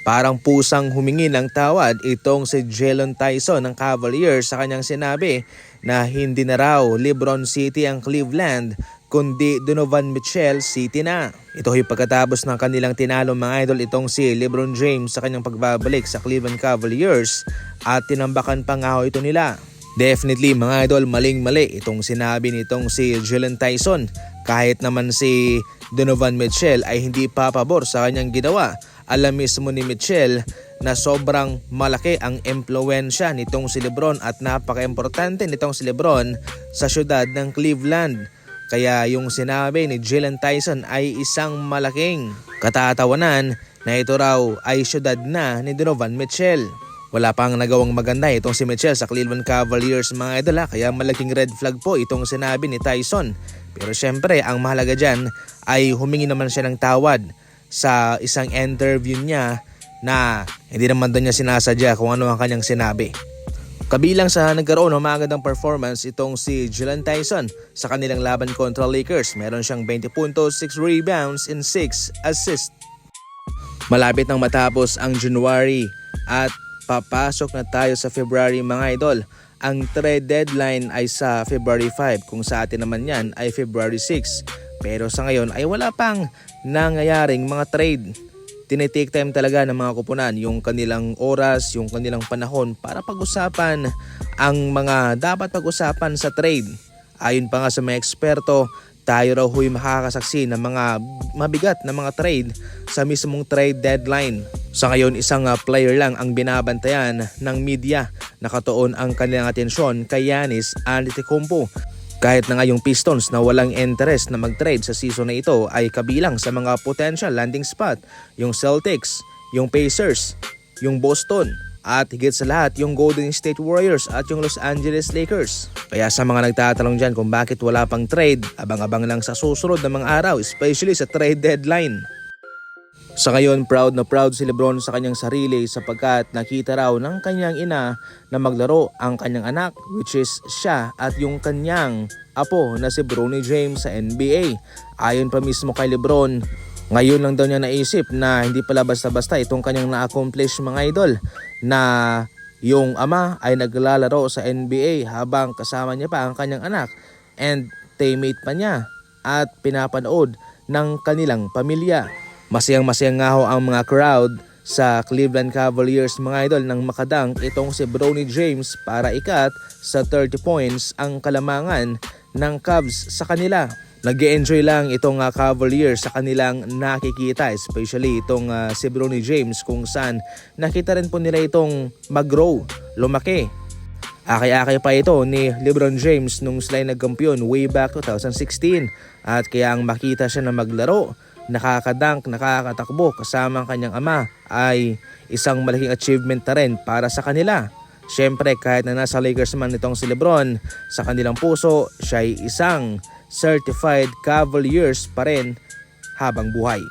Parang pusang humingi ng tawad itong si Jalen Tyson ng Cavaliers sa kanyang sinabi na hindi na raw LeBron City ang Cleveland kundi Donovan Mitchell City na. Ito ay pagkatapos ng kanilang tinalo mga idol itong si LeBron James sa kanyang pagbabalik sa Cleveland Cavaliers at tinambakan pa nga ito nila. Definitely mga idol, maling-mali itong sinabi nitong si Jalen Tyson kahit naman si Donovan Mitchell ay hindi papabor sa kanyang ginawa. Alam mismo ni Mitchell na sobrang malaki ang impluwensya nitong si LeBron at napaka-importante nitong si LeBron sa syudad ng Cleveland. Kaya yung sinabi ni Jalen Tyson ay isang malaking katatawanan na ito raw ay syudad na ni Donovan Mitchell. Wala pang nagawang maganda itong si Mitchell sa Cleveland Cavaliers mga idol, kaya malaking red flag po itong sinabi ni Tyson. Pero syempre ang mahalaga dyan ay humingi naman siya ng tawad sa isang interview niya na hindi naman doon niya sinasadya kung ano ang kanyang sinabi. Kabilang sa nagkaroon ng magandang performance itong si Jalen Tyson sa kanilang laban kontra Lakers. Meron siyang 20 puntos, 6 rebounds, and 6 assists. Malapit nang matapos ang January at papasok na tayo sa February mga idol. Ang trade deadline ay sa February 5 kung sa atin naman yan ay February 6. Pero sa ngayon ay wala pang nangyayaring mga trade. Tinitake time talaga ng mga kupunan yung kanilang oras, yung kanilang panahon para pag-usapan ang mga dapat pag-usapan sa trade. Ayon pa nga sa mga eksperto, tayo raw huy makakasaksi ng mga mabigat na mga trade sa mismong trade deadline. Sa ngayon, isang player lang ang binabantayan ng media. Nakatuon ang kanilang atensyon kay Giannis Antetokounmpo. Kahit na nga yung Pistons na walang interest na mag-trade sa season na ito ay kabilang sa mga potential landing spot. Yung Celtics, yung Pacers, yung Boston, at higit sa lahat yung Golden State Warriors at yung Los Angeles Lakers. Kaya sa mga nagtatanong dyan kung bakit wala pang trade, abang-abang lang sa susunod na mga araw, especially sa trade deadline. Sa ngayon, proud na proud si LeBron sa kanyang sarili sapagkat nakita raw ng kanyang ina na maglaro ang kanyang anak, which is siya at yung kanyang apo na si Bronny James sa NBA. Ayon pa mismo kay LeBron, ngayon lang daw niya naisip na hindi pala basta-basta itong kanyang na-accomplish mga idol na yung ama ay naglalaro sa NBA habang kasama niya pa ang kanyang anak and teammate pa niya at pinapanood ng kanilang pamilya. Masayang-masayang nga ho ang mga crowd sa Cleveland Cavaliers mga idol nang makadunk itong si Bronny James para ikat sa 30 points ang kalamangan ng Cavs sa kanila. Nag-e-enjoy lang itong Cavaliers sa kanilang nakikita, especially itong si Bronny James kung saan nakita rin po nila itong mag-grow, lumaki. Akay-akay pa ito ni LeBron James nung sila nagkampiyon way back 2016 at kaya ang makita siya na maglaro, nakakadunk, nakakatakbo kasama ang kanyang ama ay isang malaking achievement na rin para sa kanila. Siyempre kahit na nasa Lakers man itong si LeBron, sa kanilang puso siya ay isang certified Cavaliers pa rin habang buhay.